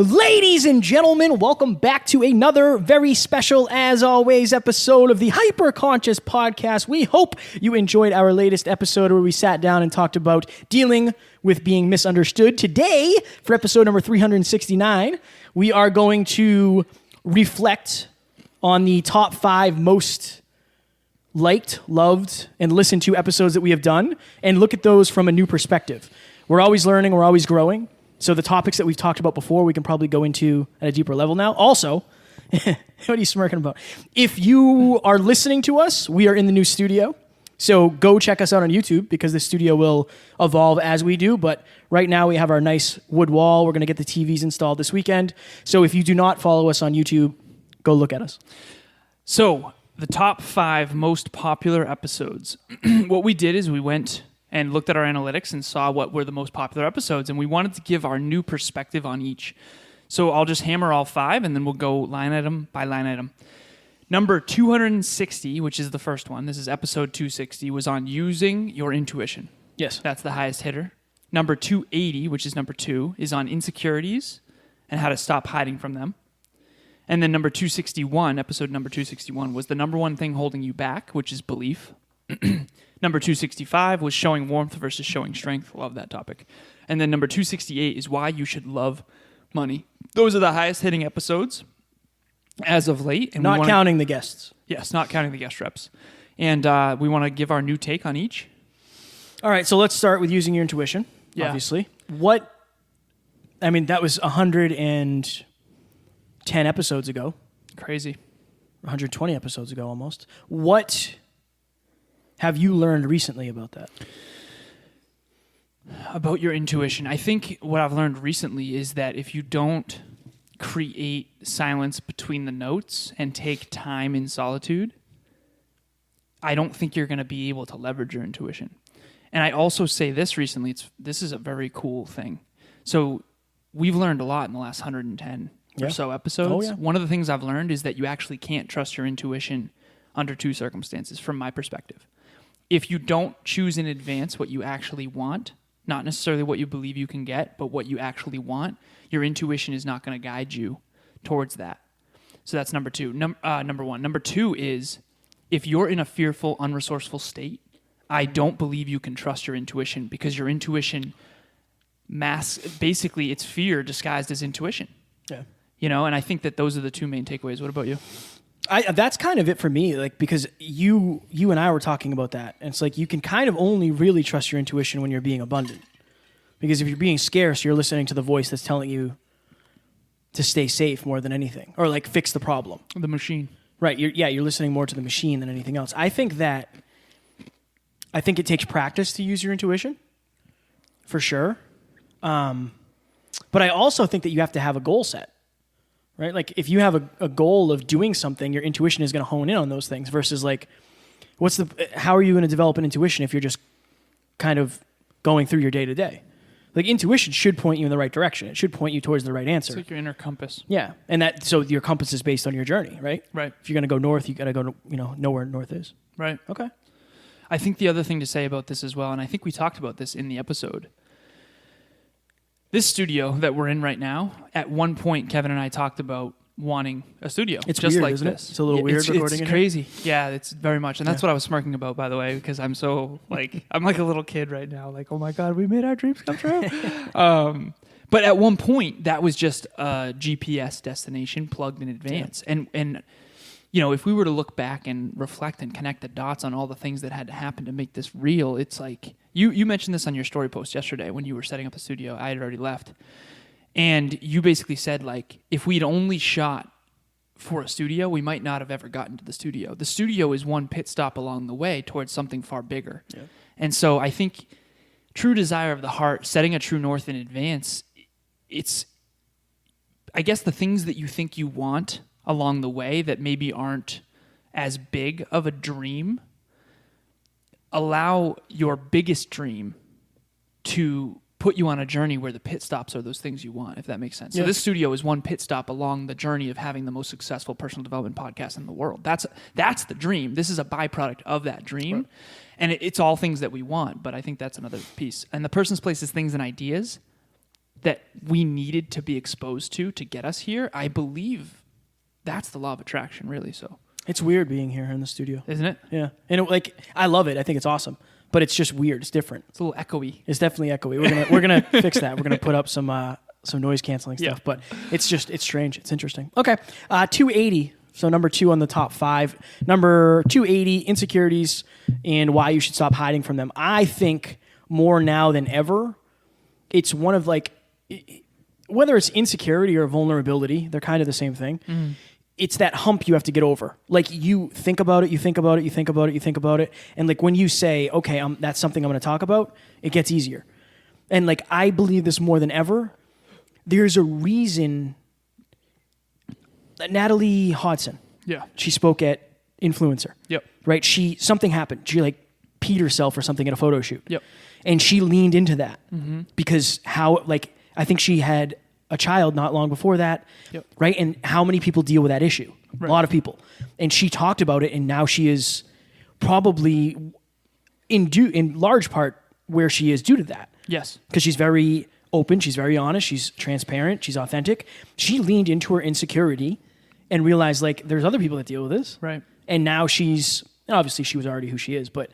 Ladies and gentlemen, welcome back to another very special, as always, episode of the Hyperconscious Podcast. We hope you enjoyed our latest episode where we sat down and talked about dealing with being misunderstood. Today, for episode number 369, we are going to reflect on the top 5 most liked, loved, and listened to episodes that we have done and look at those from a new perspective. We're always learning, we're always growing. So the topics that we've talked about before, we can probably go into at a deeper level now. Also, what are you smirking about? If you are listening to us, we are in the new studio. So go check us out on YouTube because the studio will evolve as we do. But right now we have our nice wood wall. We're going to get the TVs installed this weekend. So if you do not follow us on YouTube, go look at us. So the top 5 most popular episodes. What we did is we went and looked at our analytics and saw what were the most popular episodes, and we wanted to give our new perspective on each. So I'll just hammer all 5, and then we'll go line item by line item. Number 260, which is the first one, this is episode 260, was on using your intuition. Yes. That's the highest hitter. Number 280, which is number 2, is on insecurities and how to stop hiding from them. And then number 261, episode number 261, was the number one thing holding you back, which is belief. Number 265 was showing warmth versus showing strength. Love that topic. And then number 268 is why you should love money. Those are the highest hitting episodes as of late. And not counting the guests. Yes, not counting the guest reps. And we want to give our new take on each. All right, so let's start with using your intuition, obviously. That was 110 episodes ago. Crazy. 120 episodes ago almost. What have you learned recently about that? About your intuition. I think what I've learned recently is that if you don't create silence between the notes and take time in solitude, I don't think you're going to be able to leverage your intuition. And I also say this recently, this is a very cool thing. So we've learned a lot in the last 110 or so episodes. Oh, yeah. One of the things I've learned is that you actually can't trust your intuition under 2 circumstances from my perspective. If you don't choose in advance what you actually want, not necessarily what you believe you can get, but what you actually want, your intuition is not going to guide you towards that. So that's number 2. Number 1. Number 2 is if you're in a fearful, unresourceful state, I don't believe you can trust your intuition because your intuition basically it's fear disguised as intuition. Yeah. And I think that those are the 2 main takeaways. What about you? That's kind of it for me, because you and I were talking about that. And it's like you can kind of only really trust your intuition when you're being abundant. Because if you're being scarce, you're listening to the voice that's telling you to stay safe more than anything. Or fix the problem. The machine. Right. You're listening more to the machine than anything else. I think it takes practice to use your intuition. For sure. But I also think that you have to have a goal set. Right? If you have a goal of doing something, your intuition is going to hone in on those things versus how are you going to develop an intuition if you're just kind of going through your day to day? Intuition should point you in the right direction. It should point you towards the right answer. It's like your inner compass. Yeah. And so your compass is based on your journey, right? Right. If you're going to go north, you got to go to, know where north is. Right. Okay. I think the other thing to say about this as well, and I think we talked about this in the episode, this studio that we're in right now, at one point, Kevin and I talked about wanting a studio. It's just weird, like isn't this. It? It's a little weird recording It's in crazy. Here. Yeah, it's very much. And that's what I was smirking about, by the way, because I'm so, I'm like a little kid right now. Oh my God, we made our dreams come true. But at one point, that was just a GPS destination plugged in advance. Yeah. And if we were to look back and reflect and connect the dots on all the things that had to happen to make this real, it's like, you mentioned this on your story post yesterday when you were setting up the studio. I had already left. And you basically said, if we'd only shot for a studio, we might not have ever gotten to the studio. The studio is one pit stop along the way towards something far bigger. Yeah. And so I think true desire of the heart, setting a true north in advance, it's, I guess, the things that you think you want along the way that maybe aren't as big of a dream, allow your biggest dream to put you on a journey where the pit stops are those things you want, if that makes sense. Yeah. So this studio is one pit stop along the journey of having the most successful personal development podcast in the world. That's the dream. This is a byproduct of that dream. Right. And it's all things that we want, but I think that's another piece. And the person's, places, things, and ideas, that we needed to be exposed to get us here, I believe that's the law of attraction, really. So It's weird being here in the studio. isn't it? Yeah. And I love it. I think it's awesome. But it's just weird. It's different. It's a little echoey. It's definitely echoey. We're gonna fix that. We're gonna put up some noise canceling stuff. Yeah. But it's strange. It's interesting. Okay. 280. So number 2 on the top 5. Number 280, insecurities and why you should stop hiding from them. I think more now than ever, it's one of whether it's insecurity or vulnerability, they're kind of the same thing. Mm-hmm. It's that hump you have to get over. Like you think about it, you think about it, you think about it, you think about it. And like when you say, okay, that's something I'm going to talk about, it gets easier. And like, I believe this more than ever. There's a reason that Natalie Hodson, she spoke at Influencer. Yep. Right. Something happened. She like peed herself or something at a photo shoot. Yep. And she leaned into that because I think she had a child not long before that, right? And how many people deal with that issue? Right. A lot of people. And she talked about it, and now she is probably in large part where she is due to that. Yes. Because she's very open, she's very honest, she's transparent, she's authentic. She leaned into her insecurity and realized like there's other people that deal with this. Right. And now obviously she was already who she is, but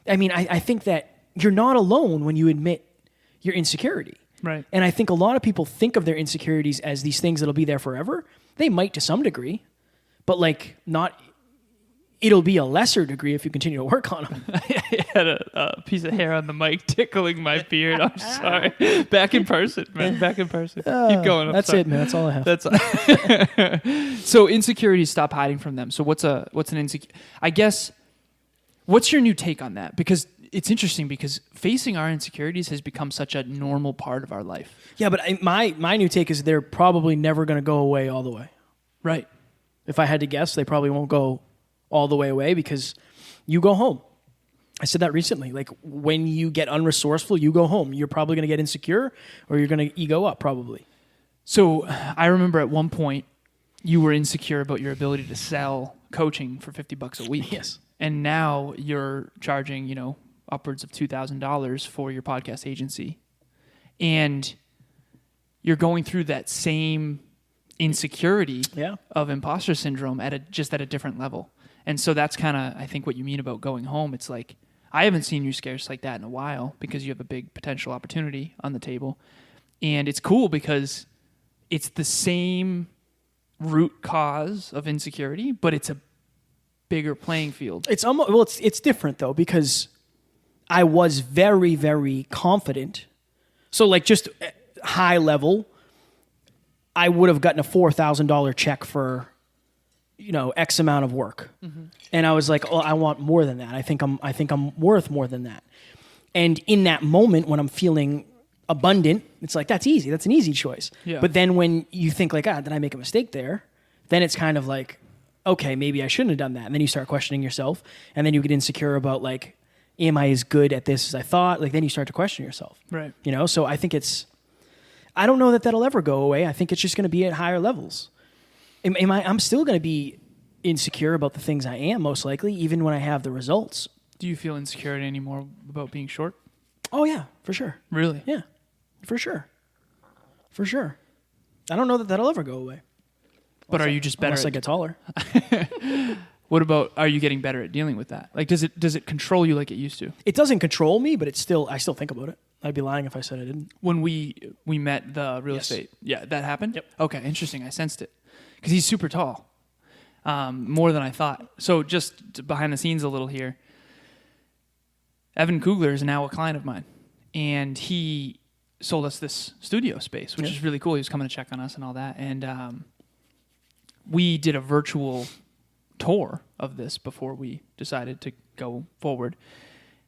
I mean, I think that you're not alone when you admit your insecurity. Right. And I think a lot of people think of their insecurities as these things that'll be there forever. They might to some degree, but like it'll be a lesser degree if you continue to work on them. I had a piece of hair on the mic tickling my beard. I'm sorry. Back in person, man. Back in person. Keep going. That's it, man. That's all I have. That's so insecurities, stop hiding from them. So what's an insecurity? I guess, what's your new take on that? Because it's interesting because facing our insecurities has become such a normal part of our life. Yeah, but my new take is they're probably never going to go away all the way. Right. If I had to guess, they probably won't go all the way away because you go home. I said that recently. Like when you get unresourceful, you go home. You're probably going to get insecure or you're going to ego up probably. So I remember at one point you were insecure about your ability to sell coaching for $50 a week. Yes. And now you're charging, upwards of $2,000 for your podcast agency. And you're going through that same insecurity of imposter syndrome at a different level. And so that's kind of, I think, what you mean about going home. It's like, I haven't seen you scarce like that in a while because you have a big potential opportunity on the table. And it's cool because it's the same root cause of insecurity, but it's a bigger playing field. It's almost, it's different though, because I was very, very confident. So like just high level, I would have gotten a $4,000 check for, X amount of work. Mm-hmm. And I was like, oh, I want more than that. I think I'm worth more than that. And in that moment when I'm feeling abundant, it's like, that's easy. That's an easy choice. Yeah. But then when you think like, did I make a mistake there? Then it's kind of like, okay, maybe I shouldn't have done that. And then you start questioning yourself. And then you get insecure about like, am I as good at this as I thought? Like then you start to question yourself. Right. So I think I don't know that that'll ever go away. I think it's just going to be at higher levels. I'm still going to be insecure about the things I am, most likely, even when I have the results. Do you feel insecure anymore about being short? Oh, yeah, for sure. Really? Yeah, for sure. For sure. I don't know that that'll ever go away. But are you just better? Unless I get taller. What about, are you getting better at dealing with that? Like, does it control you like it used to? It doesn't control me, but I still think about it. I'd be lying if I said I didn't. When we met the real estate, that happened? Yep. Okay, interesting. I sensed it. Because he's super tall. More than I thought. So just behind the scenes a little here. Evan Kugler is now a client of mine. And he sold us this studio space, which is really cool. He was coming to check on us and all that. And we did a virtual tour of this before we decided to go forward.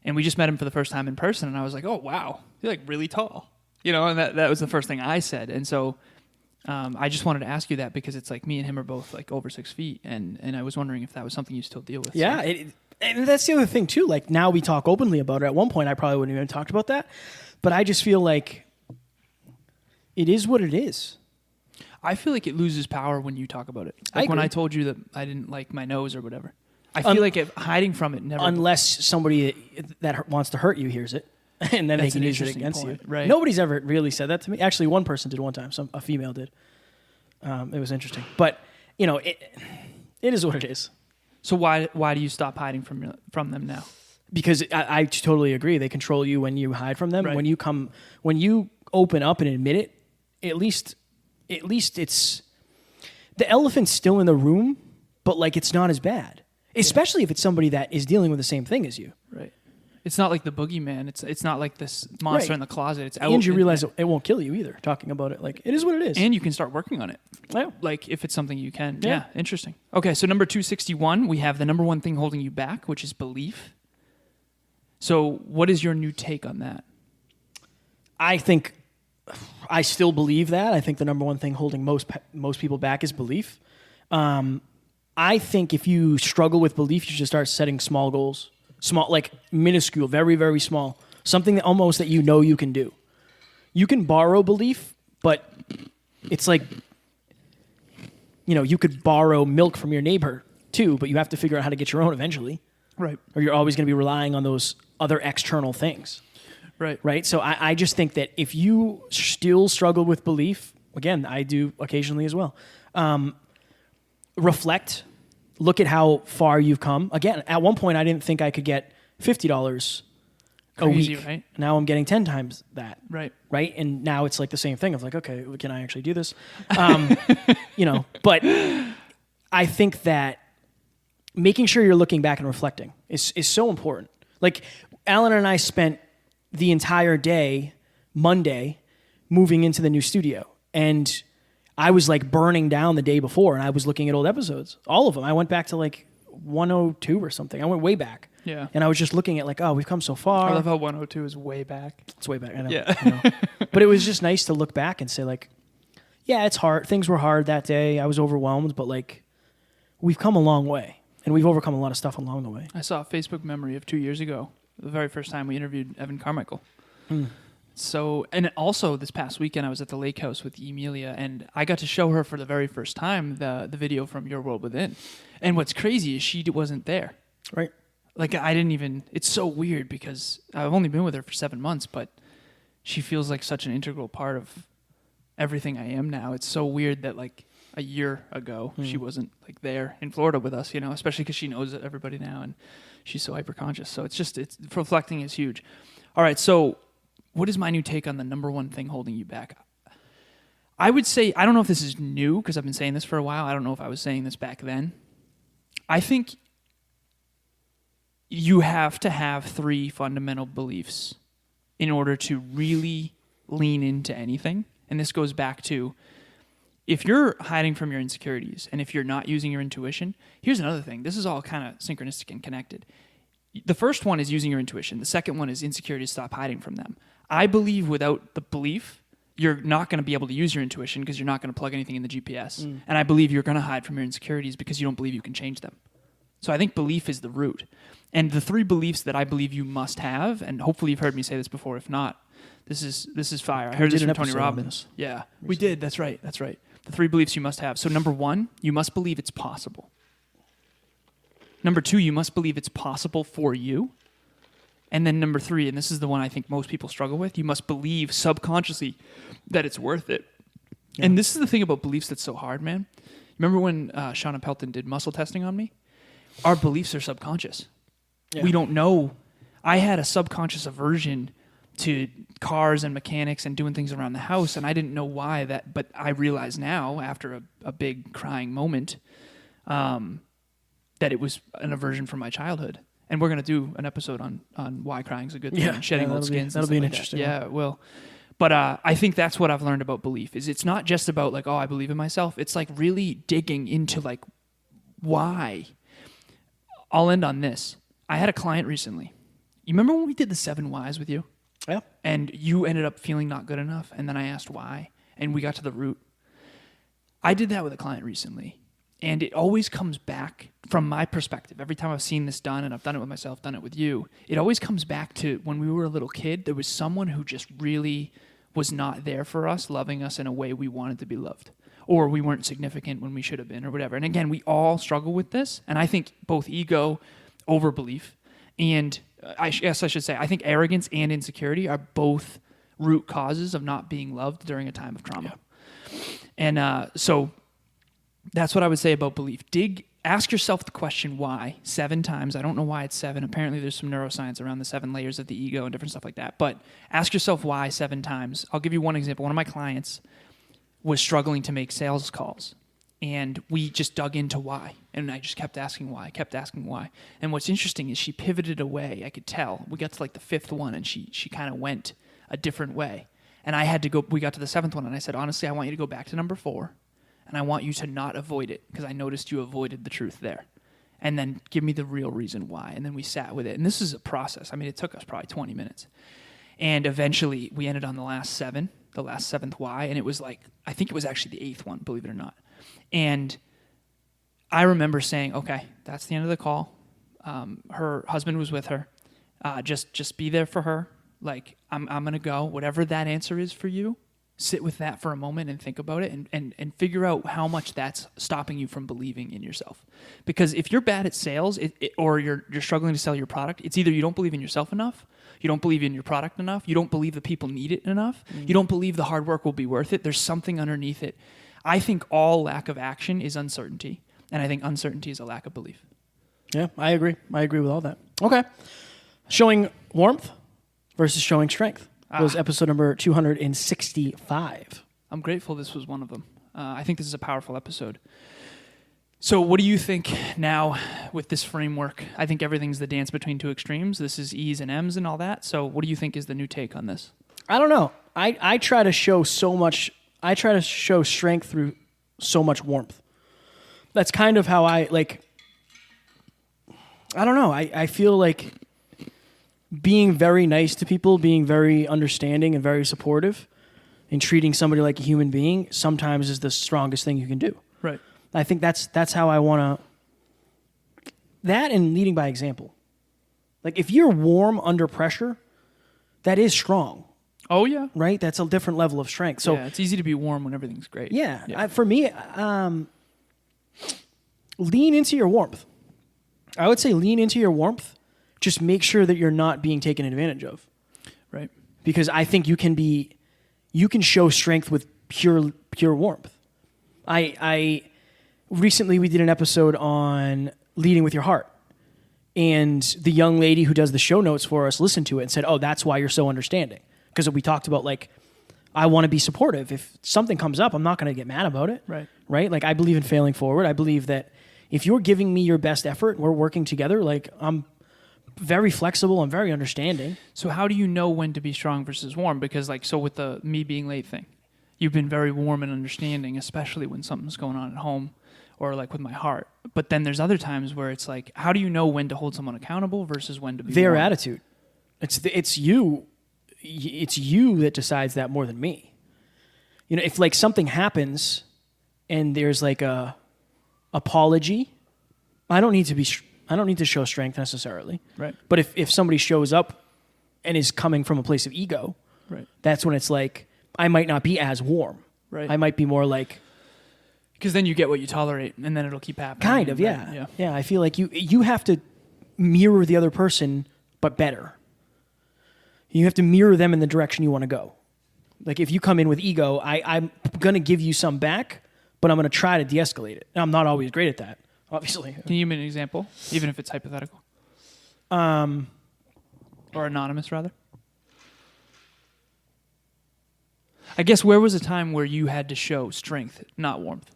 And we just met him for the first time in person. And I was like, oh, wow, you're like really tall. And that was the first thing I said. And so I just wanted to ask you that because it's like me and him are both like over 6 feet. And I was wondering if that was something you still deal with. Yeah. So. And that's the other thing too. Like now we talk openly about it. At one point I probably wouldn't even talked about that. But I just feel like it is what it is. I feel like it loses power when you talk about it. Like when I told you that I didn't like my nose or whatever. I feel like hiding from it never... Unless somebody that wants to hurt you hears it. and then they That's can an use it interesting against point, you. right. Nobody's ever really said that to me. Actually, one person did one time. A female did. It was interesting. But, it is what it is. So why do you stop hiding from them now? Because I totally agree. They control you when you hide from them. Right. When you open up and admit it, at least it's the elephant's still in the room, but like it's not as bad. Especially if it's somebody that is dealing with the same thing as you. Right. It's not like the boogeyman. It's not like this monster Right. in the closet. It's out. And you realize it won't kill you either. Talking about it, like it is what it is. And you can start working on it. Yeah. Like if it's something you can. Yeah. Yeah. Interesting. Okay. So number 261, we have the number one thing holding you back, which is belief. So what is your new take on that? I think I still believe that. I think the number one thing holding most people back is belief. I think if you struggle with belief, you should start setting small goals. Small, like minuscule, very, very small. Something that almost that you can do. You can borrow belief, but it's like, you could borrow milk from your neighbor too, but you have to figure out how to get your own eventually. Right. Or you're always going to be relying on those other external things. Right. Right? So I just think that if you still struggle with belief, again, I do occasionally as well, reflect, look at how far you've come. Again, at one point, I didn't think I could get $50 a Crazy, week. right? Now I'm getting 10 times that. Right. Right? And now it's like the same thing of like, okay, can I actually do this? But I think that making sure you're looking back and reflecting is so important. Like Alan and I spent the entire day, Monday, moving into the new studio. And I was like burning down the day before and I was looking at old episodes. All of them. I went back to like 102 or something. I went way back. Yeah. And I was just looking at like, oh, we've come so far. I love how 102 is way back. It's way back. I know. Yeah. I know. But it was just nice to look back and say like, yeah, it's hard. Things were hard that day. I was overwhelmed, but like we've come a long way and we've overcome a lot of stuff along the way. I saw a Facebook memory of 2 years ago, the very first time we interviewed Evan Carmichael. So, and also this past weekend, I was at the lake house with Emilia, and I got to show her for the very first time the video from Your World Within. And what's crazy is she wasn't there. Right. Like, I didn't even, it's so weird because I've only been with her for 7 months, but she feels like such an integral part of everything I am now. It's so weird that like a year ago, she wasn't like there in Florida with us, especially because she knows everybody now and she's so hyper conscious. So it's reflecting is huge. All right. So what is my new take on the number one thing holding you back? I would say, I don't know if this is new because I've been saying this for a while. I don't know if I was saying this back then. I think you have to have 3 fundamental beliefs in order to really lean into anything. And this goes back to if you're hiding from your insecurities and if you're not using your intuition, here's another thing. This is all kind of synchronistic and connected. The first one is using your intuition. The second one is insecurity to stop hiding from them. I believe without the belief, you're not going to be able to use your intuition because you're not going to plug anything in the GPS. And I believe you're going to hide from your insecurities because you don't believe you can change them. So I think belief is the root. And the 3 beliefs that I believe you must have, and hopefully you've heard me say this before, if not, this is fire. I heard this from Tony Robbins. Yeah, we did. That's right. The 3 beliefs you must have. So number 1, you must believe it's possible. Number 2, you must believe it's possible for you. And then number 3, and this is the one I think most people struggle with, you must believe subconsciously that it's worth it. Yeah. And this is the thing about beliefs that's so hard, man. Remember when Shauna Pelton did muscle testing on me? Our beliefs are subconscious. Yeah. We don't know. I had a subconscious aversion to cars and mechanics and doing things around the house, and I didn't know why that, but I realize now, after a big crying moment, that it was an aversion from my childhood. And we're going to do an episode on why crying is a good thing and shedding old skins. That'll be an interesting one. Yeah, it will. But I think that's what I've learned about belief is it's not just about like, oh, I believe in myself. It's like really digging into like why. I'll end on this. I had a client recently. You remember when we did the 7 whys with you? Yeah. And you ended up feeling not good enough. And then I asked why. And we got to the root. I did that with a client recently. And it always comes back from my perspective. Every time I've seen this done, and I've done it with myself, done it with you, it always comes back to when we were a little kid, there was someone who just really was not there for us, loving us in a way we wanted to be loved. Or we weren't significant when we should have been, or whatever. And again, we all struggle with this. And I think both ego, overbelief, and I guess I should say, I think arrogance and insecurity are both root causes of not being loved during a time of trauma. Yeah. And so that's what I would say about belief. Ask yourself the question why 7 times. I don't know why it's 7. Apparently there's some neuroscience around the 7 layers of the ego and different stuff like that. But ask yourself why 7 times. I'll give you one example. One of my clients was struggling to make sales calls. And we just dug into why. And I just kept asking why. And what's interesting is she pivoted away. I could tell. We got to like the 5th one and she kind of went a different way. And I had to go, we got to the 7th one and I said, honestly, I want you to go back to number 4. And I want you to not avoid it because I noticed you avoided the truth there. And then give me the real reason why. And then we sat with it. And this is a process. I mean, it took us probably 20 minutes. And eventually we ended on the last 7th why. And it was like, I think it was actually the 8th one, believe it or not. And I remember saying, okay, that's the end of the call. Her husband was with her. Just be there for her. Like, I'm going to go. Whatever that answer is for you, sit with that for a moment and think about it and figure out how much that's stopping you from believing in yourself. Because if you're bad at sales or you're struggling to sell your product, it's either you don't believe in yourself enough, you don't believe in your product enough, you don't believe the people need it enough, you don't believe the hard work will be worth it. There's something underneath it. I think all lack of action is uncertainty, and I think uncertainty is a lack of belief. Yeah, I agree. I agree with all that. Okay. Showing warmth versus showing strength. That was episode number 265. I'm grateful this was one of them. I think this is a powerful episode. So what do you think now with this framework? I think everything's the dance between 2 extremes. This is E's and M's and all that. So what do you think is the new take on this? I don't know. I try to show so much. I try to show strength through so much warmth. That's kind of how I don't know. I feel like being very nice to people, being very understanding and very supportive, and treating somebody like a human being sometimes is the strongest thing you can do. Right. I think that's how I want to. That and leading by example. Like if you're warm under pressure, that is strong. Oh yeah. Right. That's a different level of strength. So yeah, it's easy to be warm when everything's great. Yeah. For me, lean into your warmth. I would say lean into your warmth. Just make sure that you're not being taken advantage of. Right. Because I think you can show strength with pure warmth. I recently we did an episode on leading with your heart. And the young lady who does the show notes for us listened to it and said, "Oh, that's why you're so understanding." Because we talked about like I want to be supportive. If something comes up, I'm not going to get mad about it. Right. Right? Like I believe in failing forward. I believe that if you're giving me your best effort, we're working together, like I'm very flexible and very understanding. So how do you know when to be strong versus warm? Because like, so with the me being late thing, you've been very warm and understanding, especially when something's going on at home or like with my heart. But then there's other times where it's like, how do you know when to hold someone accountable versus when to be their warm? attitude? It's you that decides that more than me. You know, if like something happens and there's like a apology, I don't need to show strength necessarily. Right. But if somebody shows up and is coming from a place of ego, right, that's when it's like I might not be as warm. Right. I might be more like, because then you get what you tolerate, and then it'll keep happening. Kind of, yeah. Yeah, I feel like you have to mirror the other person, but better. You have to mirror them in the direction you want to go. Like if you come in with ego, I'm going to give you some back, but I'm going to try to de-escalate it. And I'm not always great at that, obviously. Can you give me an example, even if it's hypothetical? Or anonymous, rather? I guess where was a time where you had to show strength, not warmth?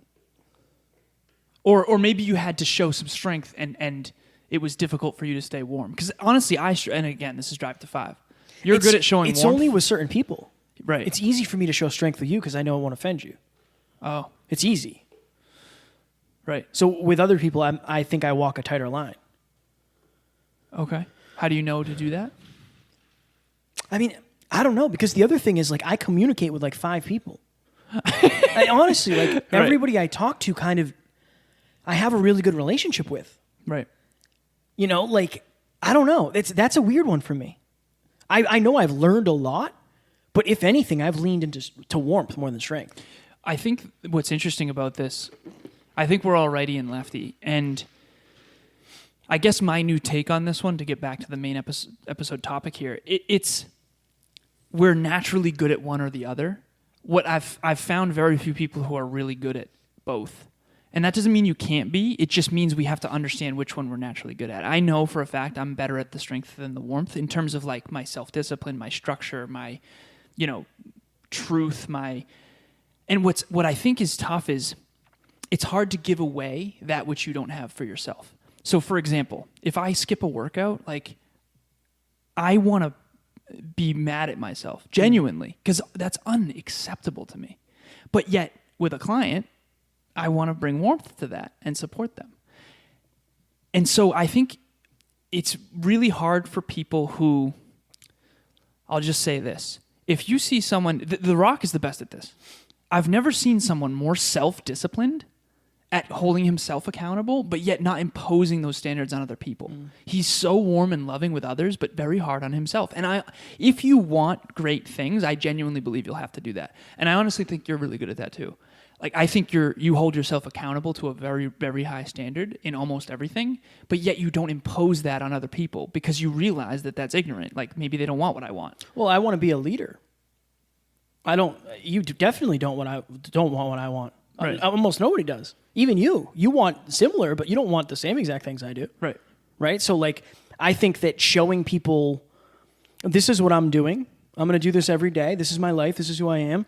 Or maybe you had to show some strength and it was difficult for you to stay warm. Because honestly, and again, this is Drive to 5. You're good at showing warmth. It's only with certain people. Right. It's easy for me to show strength with you because I know it won't offend you. Oh. It's easy. Right. So with other people, I think I walk a tighter line. Okay. How do you know to do that? I mean, I don't know, because the other thing is like I communicate with like 5 people. I honestly, like everybody I talk to kind of, I have a really good relationship with. Right. You know, like, I don't know. That's a weird one for me. I know I've learned a lot, but if anything, I've leaned into warmth more than strength. I think what's interesting about this, I think we're all righty and lefty, and I guess my new take on this one, to get back to the main episode topic here, it's we're naturally good at one or the other. What I've found very few people who are really good at both. And that doesn't mean you can't be. It just means we have to understand which one we're naturally good at. I know for a fact I'm better at the strength than the warmth in terms of like my self-discipline, my structure, my, truth, and what I think is tough is it's hard to give away that which you don't have for yourself. So for example, if I skip a workout, like I want to be mad at myself genuinely because that's unacceptable to me. But yet with a client, I want to bring warmth to that and support them. And so I think it's really hard for people who, I'll just say this. If you see someone, The Rock is the best at this. I've never seen someone more self-disciplined at holding himself accountable, but yet not imposing those standards on other people. He's so warm and loving with others, but very hard on himself. And if you want great things, I genuinely believe you'll have to do that. And I honestly think you're really good at that too. Like, I think you hold yourself accountable to a very, very high standard in almost everything, but yet you don't impose that on other people because you realize that that's ignorant. Like, maybe they don't want what I want. Well, I want to be a leader. You definitely don't want what I want. Right. Almost nobody does. Even you want similar, but you don't want the same exact things I do. Right. Right. So like, I think that showing people, this is what I'm doing. I'm going to do this every day. This is my life. This is who I am.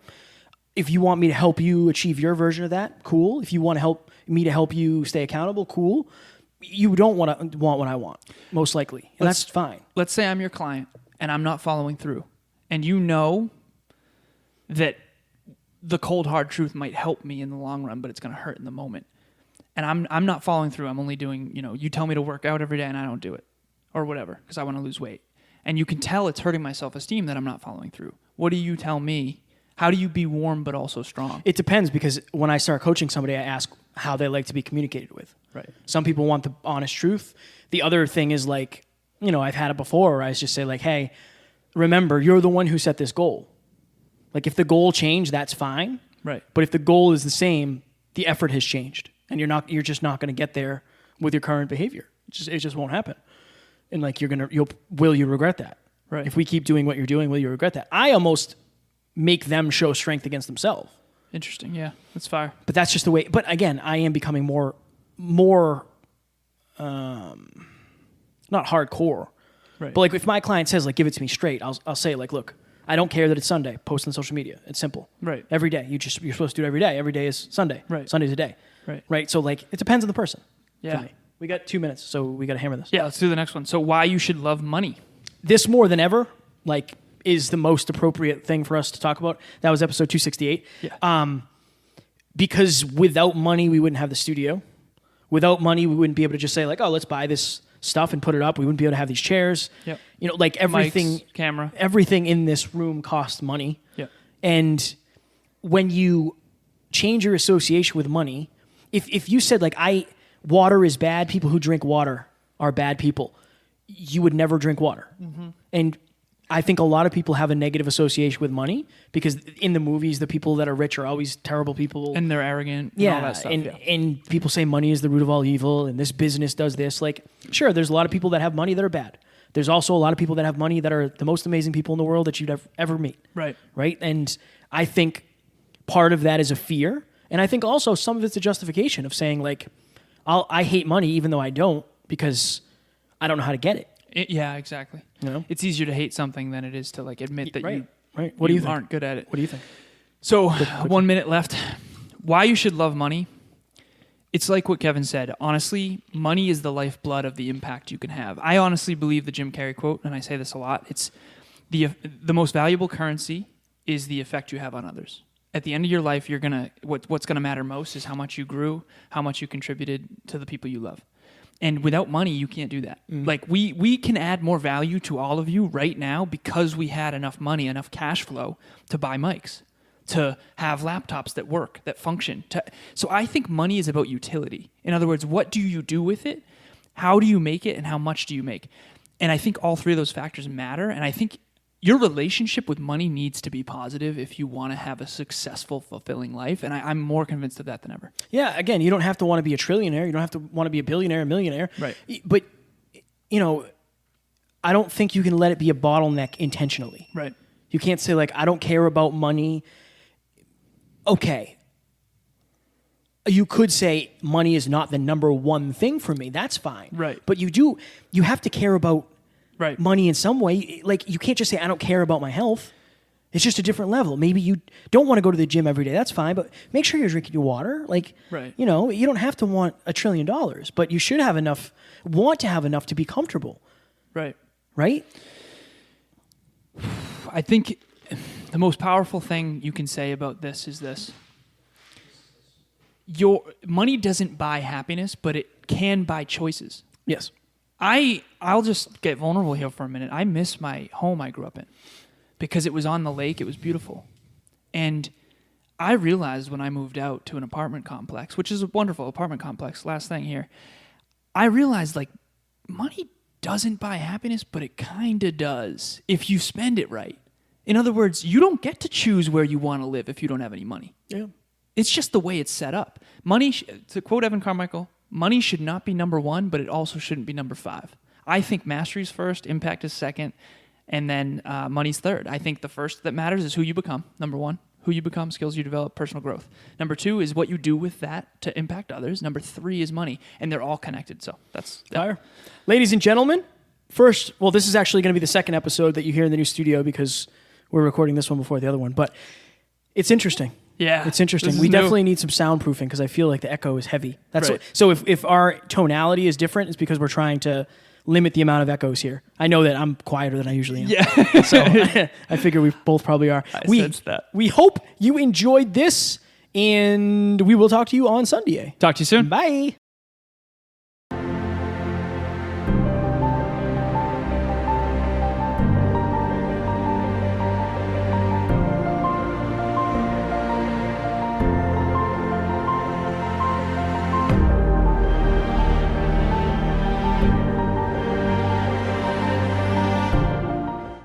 If you want me to help you achieve your version of that, cool. If you want me to help you stay accountable, cool. You don't want what I want, most likely. And that's fine. Let's say I'm your client and I'm not following through. And you know that the cold, hard truth might help me in the long run, but it's going to hurt in the moment. And I'm not following through. I'm only doing, you tell me to work out every day and I don't do it or whatever because I want to lose weight. And you can tell it's hurting my self-esteem that I'm not following through. What do you tell me? How do you be warm but also strong? It depends because when I start coaching somebody, I ask how they like to be communicated with. Right. Some people want the honest truth. The other thing is like, I've had it before where I just say like, hey, remember, you're the one who set this goal. Like if the goal changed, that's fine. Right. But if the goal is the same, the effort has changed and you're just not going to get there with your current behavior. It just won't happen. And like will you regret that? Right. If we keep doing what you're doing, will you regret that? I almost make them show strength against themselves. Interesting. Yeah, that's fire. But that's just the way. But again, I am becoming more, not hardcore. Right. But like if my client says like, give it to me straight, I'll say like, look, I don't care that it's Sunday. Post on social media. It's simple. Right. Every day. You're supposed to do it every day. Every day is Sunday. Right. Sunday's a day. Right. Right. So like it depends on the person. Yeah. For me. We got 2 minutes, so we got to hammer this. Yeah. Let's do the next one. So why you should love money? This more than ever, like, is the most appropriate thing for us to talk about. That was episode 268. Yeah. Because without money, we wouldn't have the studio. Without money, we wouldn't be able to just say like, oh, let's buy this stuff and put it up. We wouldn't be able to have these chairs. Yep. Like everything, Mics, camera. Everything in this room costs money. Yep. And when you change your association with money, if you said like, water is bad, people who drink water are bad people, you would never drink water. Mm-hmm. And I think a lot of people have a negative association with money because in the movies, the people that are rich are always terrible people. And they're arrogant. Yeah. And all that stuff. And people say money is the root of all evil and this business does this. Like, sure, there's a lot of people that have money that are bad. There's also a lot of people that have money that are the most amazing people in the world that you'd ever meet. Right. Right. And I think part of that is a fear. And I think also some of it's a justification of saying like, I hate money even though I don't because I don't know how to get it. Yeah, exactly. It's easier to hate something than it is to like admit that you What do you think? aren't good at it. What do you think? So 1 minute left. Why you should love money? It's like what Kevin said. Honestly, money is the lifeblood of the impact you can have. I honestly believe the Jim Carrey quote, and I say this a lot. It's the most valuable currency is the effect you have on others. At the end of your life, what's gonna matter most is how much you grew, how much you contributed to the people you love. And without money, you can't do that. Like we can add more value to all of you right now because we had enough money, enough cash flow to buy mics, to have laptops that work, that function. So I think money is about utility. In other words, what do you do with it? How do you make it? And how much do you make? And I think all three of those factors matter. And I think your relationship with money needs to be positive if you want to have a successful, fulfilling life. And I'm more convinced of that than ever. Yeah, again, you don't have to want to be a trillionaire. You don't have to want to be a billionaire, a millionaire. Right. But, I don't think you can let it be a bottleneck intentionally. Right. You can't say, like, I don't care about money. Okay. You could say money is not the number one thing for me. That's fine. Right. But you have to care about Right. money in some way. Like, you can't just say, I don't care about my health. It's just a different level. Maybe you don't want to go to the gym every day. That's fine. But make sure you're drinking your water. Like, Right. you don't have to want $1 trillion, but you should want to have enough to be comfortable. Right. Right? I think the most powerful thing you can say about this is this. Your money doesn't buy happiness, but it can buy choices. Yes. I'll just get vulnerable here for a minute. I miss my home I grew up in because it was on the lake. It was beautiful. And I realized when I moved out to an apartment complex, which is a wonderful apartment complex, last thing here, I realized, like, money doesn't buy happiness, but it kind of does if you spend it right. In other words, you don't get to choose where you want to live if you don't have any money. Yeah. It's just the way it's set up. Money, to quote Evan Carmichael, money should not be number one, but it also shouldn't be number 5. I think mastery's first, impact is second, and then money's third. I think the first that matters is who you become, number 1. Who you become, skills you develop, personal growth. Number 2 is what you do with that to impact others. Number 3 is money, and they're all connected. So that's Fire. Ladies and gentlemen, this is actually going to be the second episode that you hear in the new studio because we're recording this one before the other one, but it's interesting. Yeah. It's interesting. We definitely need some soundproofing because I feel like the echo is heavy. That's Right. so if our tonality is different, it's because we're trying to limit the amount of echoes here. I know that I'm quieter than I usually am. Yeah. So I figure we both probably are. I sense that. We hope you enjoyed this, and we will talk to you on Sunday. Talk to you soon. Bye.